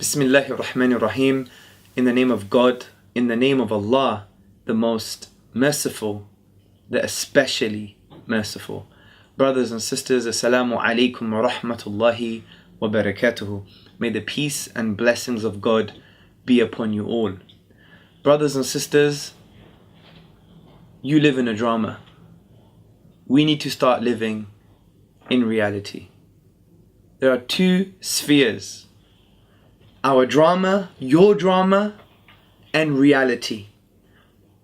Bismillahir Rahmanir Rahim. In the name of God, in the name of Allah, the most merciful, the especially merciful. Brothers and sisters, Assalamu alaikum wa rahmatullahi wa barakatuhu. May the peace and blessings of God be upon you all. Brothers and sisters, you live in a drama. We need to start living in reality. There are two spheres: our drama, your drama, and reality.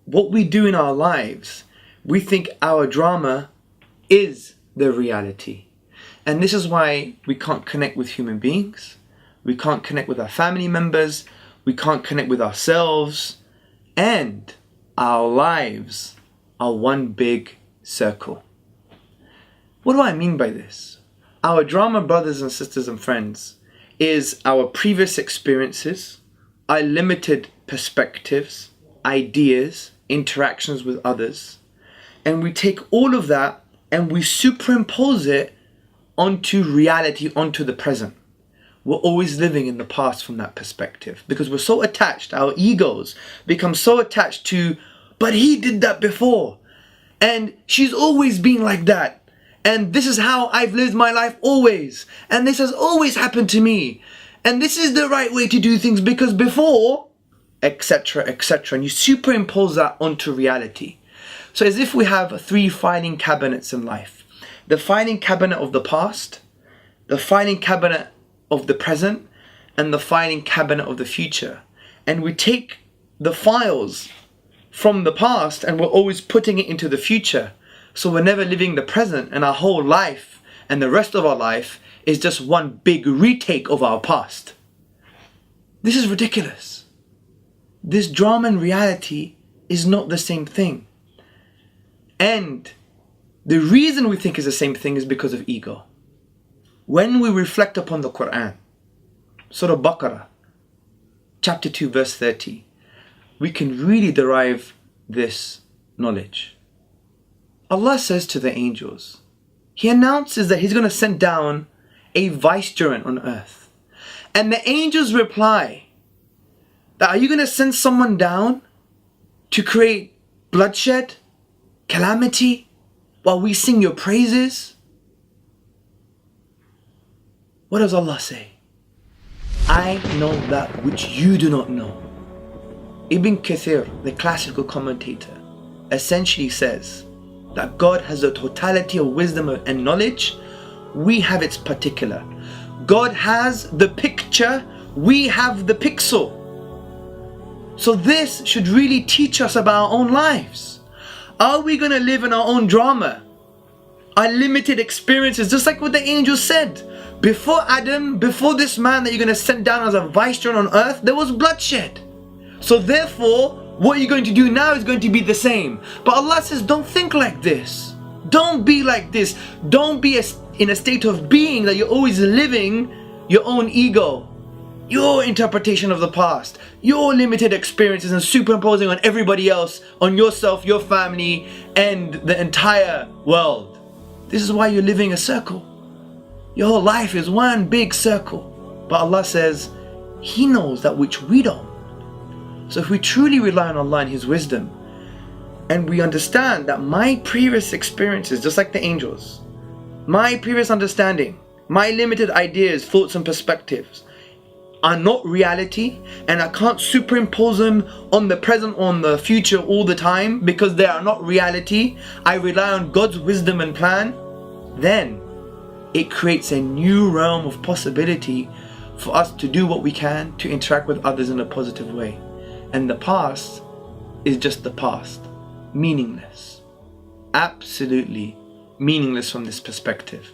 What we do in our lives, we think our drama is the reality. And this is why we can't connect with human beings, we can't connect with our family members, we can't connect with ourselves, and our lives are one big circle. What do I mean by this? Our drama, brothers and sisters and friends, is our previous experiences, our limited perspectives, ideas, interactions with others, and we take all of that and we superimpose it onto reality, onto the present. We're always living in the past from that perspective because we're so attached, our egos become so attached to, but he did that before, and she's always been like that, and this is how I've lived my life always, and this has always happened to me, and this is the right way to do things because before, etc., etc. And you superimpose that onto reality. So as if we have three filing cabinets in life: the filing cabinet of the past, the filing cabinet of the present, and the filing cabinet of the future. And we take the files from the past and we're always putting it into the future. So we're never living the present, and our whole life and the rest of our life is just one big retake of our past. This is ridiculous. This drama and reality is not the same thing. And the reason we think it's the same thing is because of ego. When we reflect upon the Quran, Surah Baqarah, chapter 2, verse 30, we can really derive this knowledge. Allah says to the angels, He announces that He's going to send down a vicegerent on earth. And the angels reply, that are you going to send someone down to create bloodshed, calamity, while we sing your praises? What does Allah say? I know that which you do not know. Ibn Kathir, the classical commentator, essentially says that God has the totality of wisdom and knowledge. We have its particular. God has the picture, we have the pixel. So this should really teach us about our own lives. Are we going to live in our own drama? Our limited experiences, just like what the angel said. Before Adam, before this man that you're going to send down as a vicegerent on earth, there was bloodshed. So therefore, what you're going to do now is going to be the same. But Allah says, don't think like this. Don't be like this. Don't be in a state of being that you're always living your own ego, your interpretation of the past, your limited experiences, and superimposing on everybody else, on yourself, your family, and the entire world. This is why you're living a circle. Your whole life is one big circle. But Allah says, He knows that which we don't. So if we truly rely on Allah and His wisdom, and we understand that my previous experiences, just like the angels, my previous understanding, my limited ideas, thoughts and perspectives are not reality, and I can't superimpose them on the present or on the future all the time because they are not reality, I rely on God's wisdom and plan, then it creates a new realm of possibility for us to do what we can to interact with others in a positive way. And the past is just the past, meaningless, absolutely meaningless from this perspective.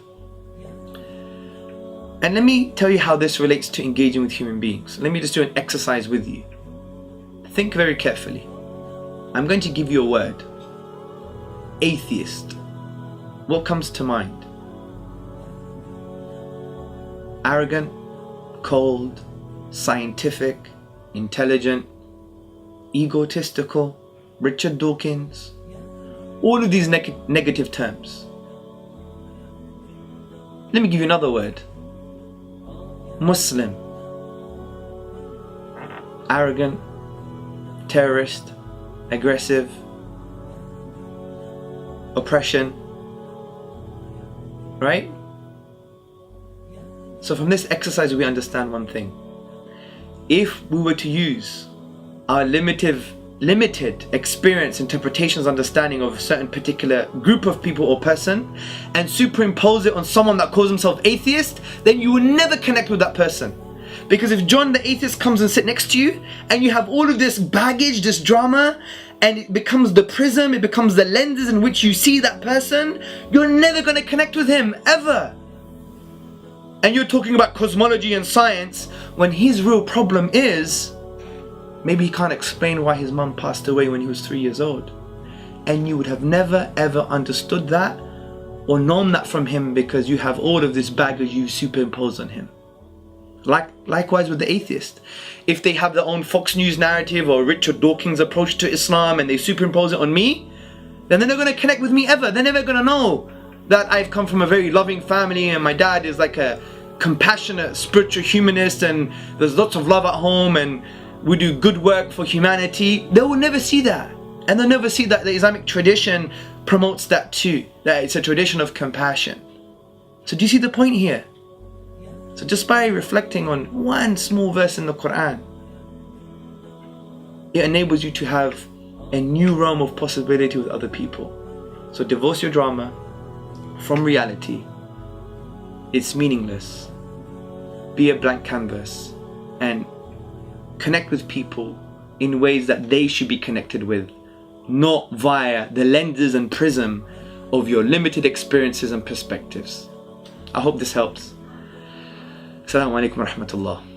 And let me tell you how this relates to engaging with human beings. Let me just do an exercise with you. Think very carefully. I'm going to give you a word. Atheist. What comes to mind? Arrogant, cold, scientific, intelligent, egotistical, Richard Dawkins, all of these negative terms. Let me give you another word. Muslim. arrogant, terrorist, aggressive, oppression, right? So from this exercise we understand one thing. If we were to use our limited experience, interpretations, understanding of a certain particular group of people or person and superimpose it on someone that calls himself atheist, then you will never connect with that person. Because if John the atheist comes and sit next to you and you have all of this baggage, this drama, and it becomes the prism, it becomes the lenses in which you see that person, you're never going to connect with him, ever. And you're talking about cosmology and science when his real problem is maybe he can't explain why his mum passed away when he was 3 years old. And you would have never ever understood that or known that from him because you have all of this baggage you superimpose on him. Likewise with the atheist. If they have their own Fox News narrative or Richard Dawkins approach to Islam and they superimpose it on me, then they're not going to connect with me ever. They're never going to know that I've come from a very loving family and my dad is like a compassionate spiritual humanist and there's lots of love at home and we do good work for humanity. They will never see that. And they'll never see that the Islamic tradition promotes that too. That it's a tradition of compassion. So do you see the point here? So just by reflecting on one small verse in the Quran, it enables you to have a new realm of possibility with other people. So divorce your drama from reality. It's meaningless. Be a blank canvas and connect with people in ways that they should be connected with, not via the lenses and prism of your limited experiences and perspectives. I hope this helps. Assalamu alaikum wa rahmatullah.